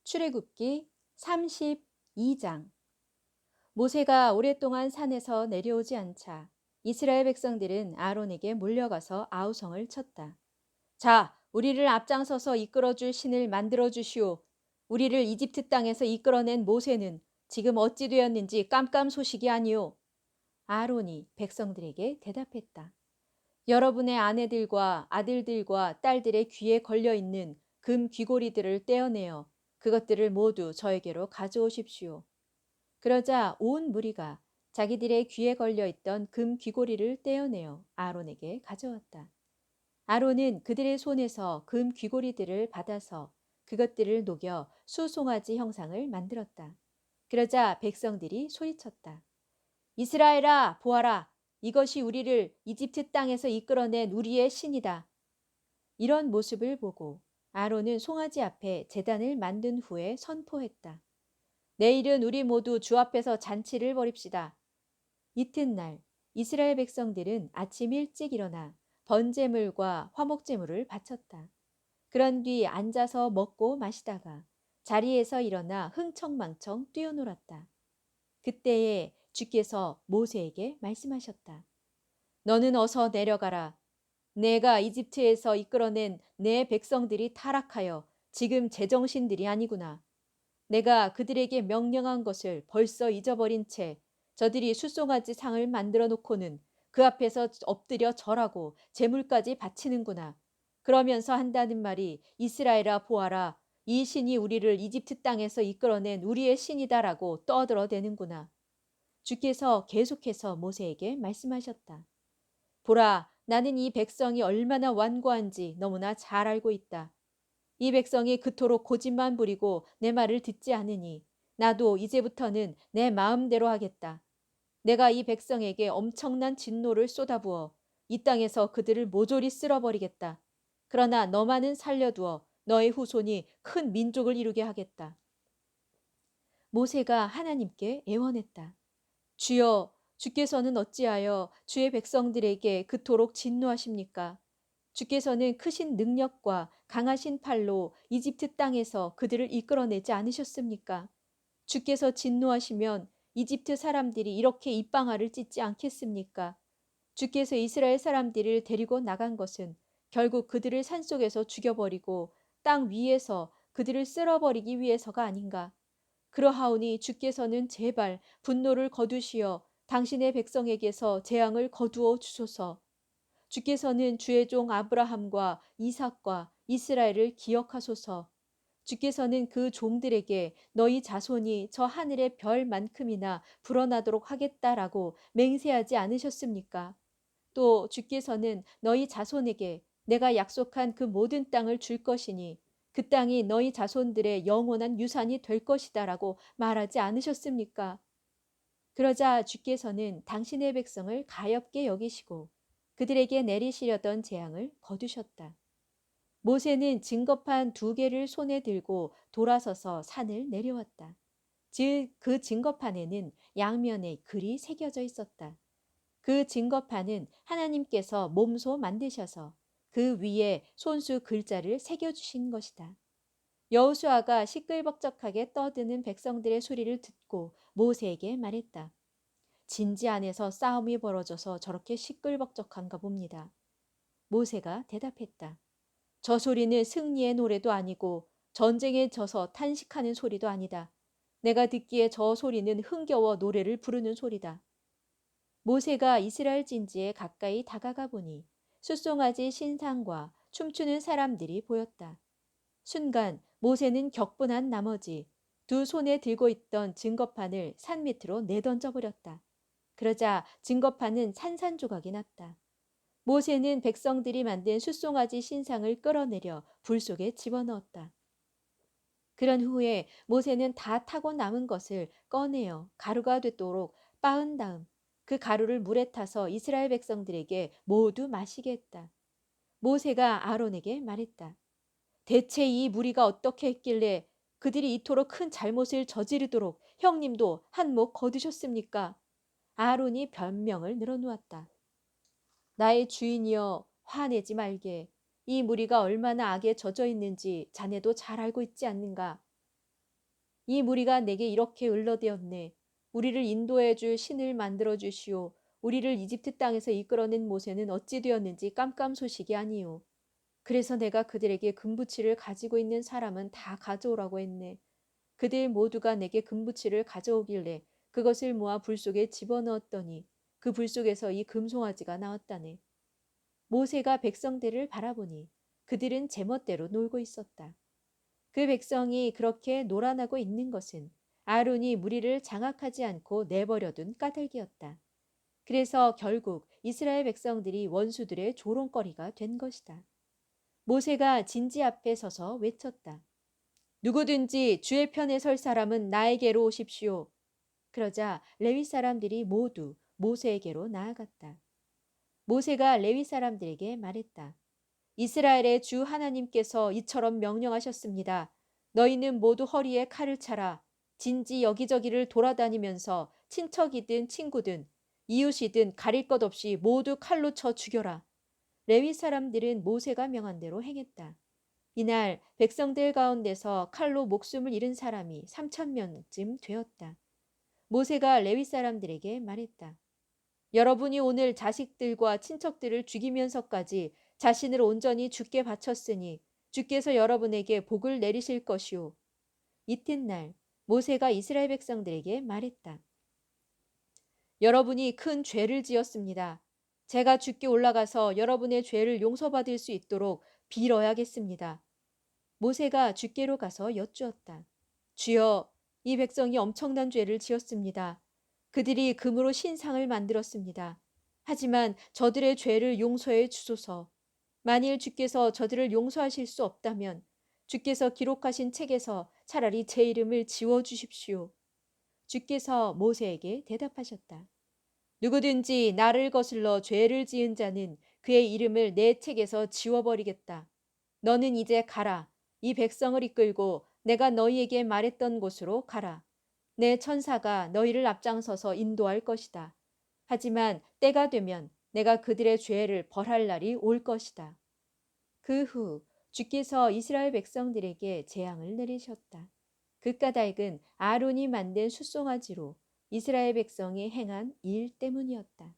출애굽기 32장. 모세가 오랫동안 산에서 내려오지 않자 이스라엘 백성들은 아론에게 몰려가서 아우성을 쳤다. 자, 우리를 앞장서서 이끌어줄 신을 만들어 주시오. 우리를 이집트 땅에서 이끌어낸 모세는 지금 어찌 되었는지 깜깜소식이 아니오. 아론이 백성들에게 대답했다. 여러분의 아내들과 아들들과 딸들의 귀에 걸려 있는 금 귀고리들을 떼어내어 그것들을 모두 저에게로 가져오십시오. 그러자 온 무리가 자기들의 귀에 걸려 있던 금 귀고리를 떼어내어 아론에게 가져왔다. 아론은 그들의 손에서 금 귀고리들을 받아서 그것들을 녹여 수송아지 형상을 만들었다. 그러자 백성들이 소리쳤다. 이스라엘아, 보아라. 이것이 우리를 이집트 땅에서 이끌어낸 우리의 신이다. 이런 모습을 보고 아론은 송아지 앞에 제단을 만든 후에 선포했다. 내일은 우리 모두 주 앞에서 잔치를 벌입시다. 이튿날 이스라엘 백성들은 아침 일찍 일어나 번제물과 화목제물을 바쳤다. 그런 뒤 앉아서 먹고 마시다가 자리에서 일어나 흥청망청 뛰어놀았다. 그때에 주께서 모세에게 말씀하셨다. 너는 어서 내려가라. 내가 이집트에서 이끌어낸 내 백성들이 타락하여 지금 제정신들이 아니구나. 내가 그들에게 명령한 것을 벌써 잊어버린 채 저들이 숫송아지 상을 만들어 놓고는 그 앞에서 엎드려 절하고 제물까지 바치는구나. 그러면서 한다는 말이 이스라엘아 보아라. 이 신이 우리를 이집트 땅에서 이끌어낸 우리의 신이다라고 떠들어대는구나. 주께서 계속해서 모세에게 말씀하셨다. 보라, 나는 이 백성이 얼마나 완고한지 너무나 잘 알고 있다. 이 백성이 그토록 고집만 부리고 내 말을 듣지 않으니 나도 이제부터는 내 마음대로 하겠다. 내가 이 백성에게 엄청난 진노를 쏟아부어 이 땅에서 그들을 모조리 쓸어버리겠다. 그러나 너만은 살려두어 너의 후손이 큰 민족을 이루게 하겠다. 모세가 하나님께 애원했다. 주여, 주께서는 어찌하여 주의 백성들에게 그토록 진노하십니까? 주께서는 크신 능력과 강하신 팔로 이집트 땅에서 그들을 이끌어내지 않으셨습니까? 주께서 진노하시면 이집트 사람들이 이렇게 입방아를 찢지 않겠습니까? 주께서 이스라엘 사람들을 데리고 나간 것은 결국 그들을 산속에서 죽여버리고 땅 위에서 그들을 쓸어버리기 위해서가 아닌가? 그러하오니 주께서는 제발 분노를 거두시어 당신의 백성에게서 재앙을 거두어 주소서. 주께서는 주의 종 아브라함과 이삭과 이스라엘을 기억하소서. 주께서는 그 종들에게 너희 자손이 저 하늘의 별만큼이나 불어나도록 하겠다라고 맹세하지 않으셨습니까? 또 주께서는 너희 자손에게 내가 약속한 그 모든 땅을 줄 것이니 그 땅이 너희 자손들의 영원한 유산이 될 것이다라고 말하지 않으셨습니까? 그러자 주께서는 당신의 백성을 가엾게 여기시고 그들에게 내리시려던 재앙을 거두셨다. 모세는 증거판 2개를 손에 들고 돌아서서 산을 내려왔다. 즉 그 증거판에는 양면에 글이 새겨져 있었다. 그 증거판은 하나님께서 몸소 만드셔서 그 위에 손수 글자를 새겨주신 것이다. 여호수아가 시끌벅적하게 떠드는 백성들의 소리를 듣고 모세에게 말했다. 진지 안에서 싸움이 벌어져서 저렇게 시끌벅적한가 봅니다. 모세가 대답했다. 저 소리는 승리의 노래도 아니고 전쟁에 져서 탄식하는 소리도 아니다. 내가 듣기에 저 소리는 흥겨워 노래를 부르는 소리다. 모세가 이스라엘 진지에 가까이 다가가 보니 숫송아지 신상과 춤추는 사람들이 보였다. 순간 모세는 격분한 나머지 두 손에 들고 있던 증거판을 산 밑으로 내던져 버렸다. 그러자 증거판은 산산조각이 났다. 모세는 백성들이 만든 숫송아지 신상을 끌어내려 불 속에 집어넣었다. 그런 후에 모세는 다 타고 남은 것을 꺼내어 가루가 되도록 빻은 다음 그 가루를 물에 타서 이스라엘 백성들에게 모두 마시게 했다. 모세가 아론에게 말했다. 대체 이 무리가 어떻게 했길래 그들이 이토록 큰 잘못을 저지르도록 형님도 한몫 거두셨습니까? 아론이 변명을 늘어놓았다. 나의 주인이여 화내지 말게. 이 무리가 얼마나 악에 젖어 있는지 자네도 잘 알고 있지 않는가? 이 무리가 내게 이렇게 을러대었네. 우리를 인도해 줄 신을 만들어 주시오. 우리를 이집트 땅에서 이끌어낸 모세는 어찌 되었는지 깜깜소식이 아니오. 그래서 내가 그들에게 금부치를 가지고 있는 사람은 다 가져오라고 했네. 그들 모두가 내게 금부치를 가져오길래 그것을 모아 불 속에 집어넣었더니 그 불 속에서 이 금송아지가 나왔다네. 모세가 백성들을 바라보니 그들은 제멋대로 놀고 있었다. 그 백성이 그렇게 놀아나고 있는 것은 아론이 무리를 장악하지 않고 내버려둔 까닭이었다. 그래서 결국 이스라엘 백성들이 원수들의 조롱거리가 된 것이다. 모세가 진지 앞에 서서 외쳤다. 누구든지 주의 편에 설 사람은 나에게로 오십시오. 그러자 레위 사람들이 모두 모세에게로 나아갔다. 모세가 레위 사람들에게 말했다. 이스라엘의 주 하나님께서 이처럼 명령하셨습니다. 너희는 모두 허리에 칼을 차라. 진지 여기저기를 돌아다니면서 친척이든 친구든 이웃이든 가릴 것 없이 모두 칼로 쳐 죽여라. 레위 사람들은 모세가 명한 대로 행했다. 이날 백성들 가운데서 칼로 목숨을 잃은 사람이 3천 명쯤 되었다. 모세가 레위 사람들에게 말했다. 여러분이 오늘 자식들과 친척들을 죽이면서까지 자신을 온전히 주께 바쳤으니 주께서 여러분에게 복을 내리실 것이오. 이튿날 모세가 이스라엘 백성들에게 말했다. 여러분이 큰 죄를 지었습니다. 제가 주께 올라가서 여러분의 죄를 용서받을 수 있도록 빌어야겠습니다. 모세가 주께로 가서 여쭈었다. 주여, 이 백성이 엄청난 죄를 지었습니다. 그들이 금으로 신상을 만들었습니다. 하지만 저들의 죄를 용서해 주소서. 만일 주께서 저들을 용서하실 수 없다면 주께서 기록하신 책에서 차라리 제 이름을 지워 주십시오. 주께서 모세에게 대답하셨다. 누구든지 나를 거슬러 죄를 지은 자는 그의 이름을 내 책에서 지워버리겠다. 너는 이제 가라. 이 백성을 이끌고 내가 너희에게 말했던 곳으로 가라. 내 천사가 너희를 앞장서서 인도할 것이다. 하지만 때가 되면 내가 그들의 죄를 벌할 날이 올 것이다. 그 후 주께서 이스라엘 백성들에게 재앙을 내리셨다. 그 까닭은 아론이 만든 숫송아지로 이스라엘 백성이 행한 일 때문이었다.